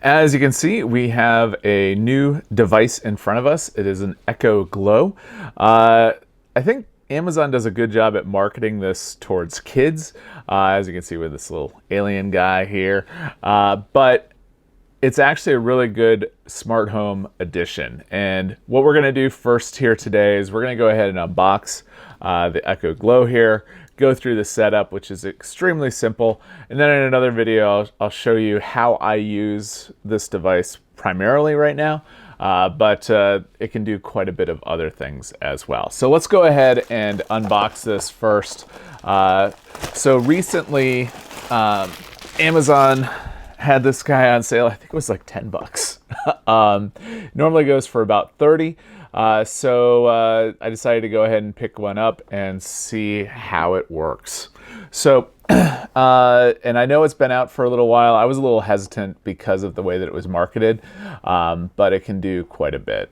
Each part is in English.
As you can see, we have a new device in front of us. It is an Echo Glow. I think Amazon does a good job at marketing this towards kids, as you can see with this little alien guy here. But it's actually a really good smart home addition. And what we're going to do first here today is we're going to go ahead and unbox the Echo Glow here, go through the setup, which is extremely simple. And then in another video, I'll show you how I use this device primarily right now. But it can do quite a bit of other things as well. So let's go ahead and unbox this first. So recently, Amazon had this guy on sale. I think it was like 10 bucks. Normally goes for about 30. So I decided to go ahead and pick one up and see how it works. So, and I know it's been out for a little while. I was a little hesitant because of the way that it was marketed, but it can do quite a bit.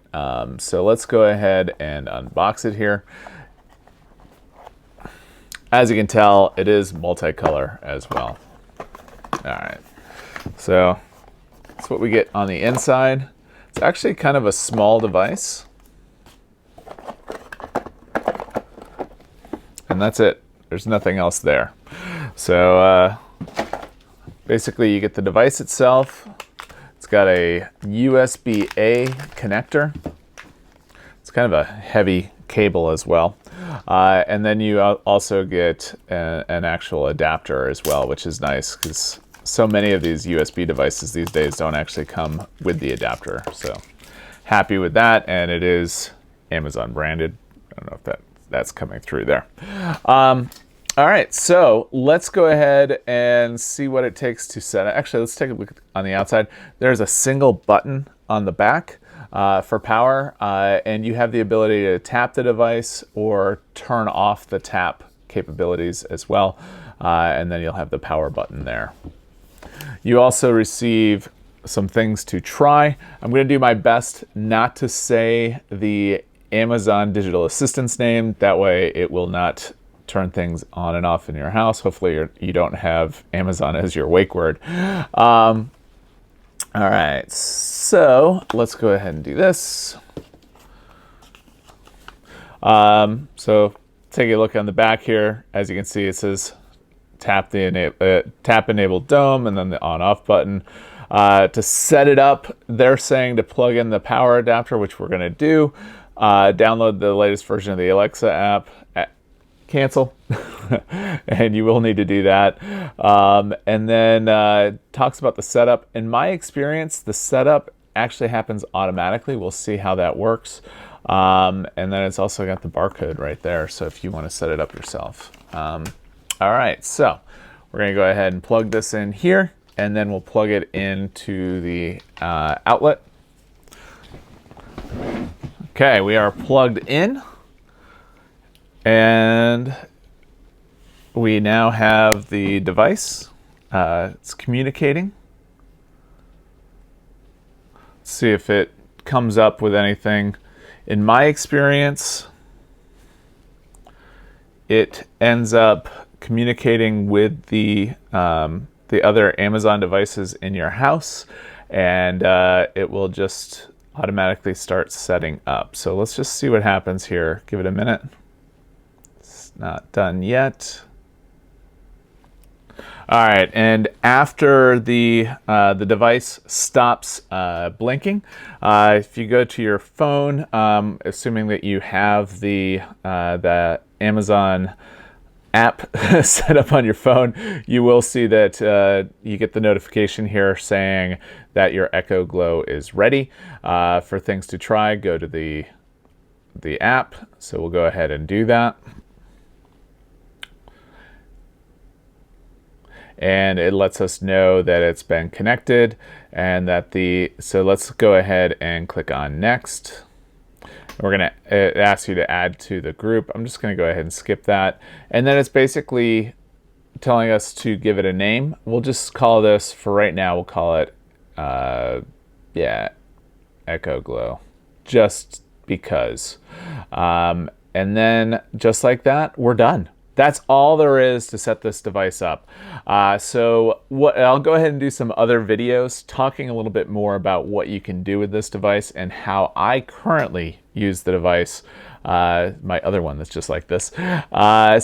So let's go ahead and unbox it here. As you can tell, it is multicolor as well. All right. So that's what we get on the inside. It's actually kind of a small device. And that's it. There's nothing else there. So basically you get the device itself. It's got a USB-A connector. It's kind of a heavy cable as well. And then you also get an actual adapter as well, which is nice because so many of these USB devices these days don't actually come with the adapter. So happy with that, and it is Amazon branded. I don't know if that's coming through there. All right, so let's go ahead and see what it takes to set it. Actually, let's take a look on the outside. There's a single button on the back for power, and you have the ability to tap the device or turn off the tap capabilities as well, and then you'll have the power button there. You also receive some things to try. I'm going to do my best not to say the Amazon digital assistant's name. That way it will not turn things on and off in your house. Hopefully you don't have Amazon as your wake word. All right, so let's go ahead and do this. So take a look on the back here. As you can see, it says tap enable dome and then the on off button. To set it up, they're saying to plug in the power adapter, which we're going to do. Download the latest version of the Alexa app. Cancel. And you will need to do that. And then talks about the setup. In my experience, the setup actually happens automatically. We'll see how that works. And then it's also got the barcode right there. So if you want to set it up yourself. All right, so we're going to go ahead and plug this in here, and then we'll plug it into the outlet. Okay, we are plugged in, and we now have the device. It's communicating. Let's see if it comes up with anything. In my experience, it ends up communicating with the other Amazon devices in your house, and it will just automatically start setting up. So let's just see what happens here. Give it a minute. It's not done yet. All right, and after the device stops blinking, if you go to your phone, assuming that you have the Amazon app set up on your phone, you will see that you get the notification here saying that your Echo Glow is ready for things to try. Go to the app. So we'll go ahead and do that. And it lets us know that it's been connected and that so let's go ahead and click on next. We're going to ask you to add to the group. I'm just going to go ahead and skip that. And then it's basically telling us to give it a name. We'll just call this, for right now, we'll call it, Echo Glow, just because. And then just like that, we're done. That's all there is to set this device up. I'll go ahead and do some other videos talking a little bit more about what you can do with this device and how I currently use the device. My other one that's just like this.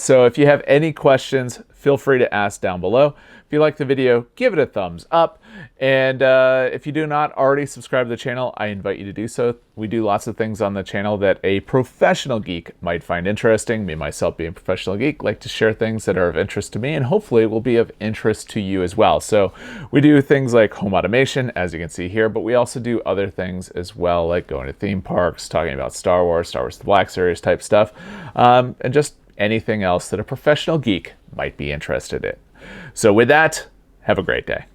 So if you have any questions, feel free to ask down below. If you like the video, give it a thumbs up. And if you do not already subscribe to the channel, I invite you to do so. We do lots of things on the channel that a professional geek might find interesting. Me, myself, being a professional geek, like to share things that are of interest to me and hopefully will be of interest to you as well. So we do things like home automation, as you can see here, but we also do other things as well, like going to theme parks, talking about Star Wars The Black Series type stuff, and just anything else that a professional geek might be interested in. So with that, have a great day.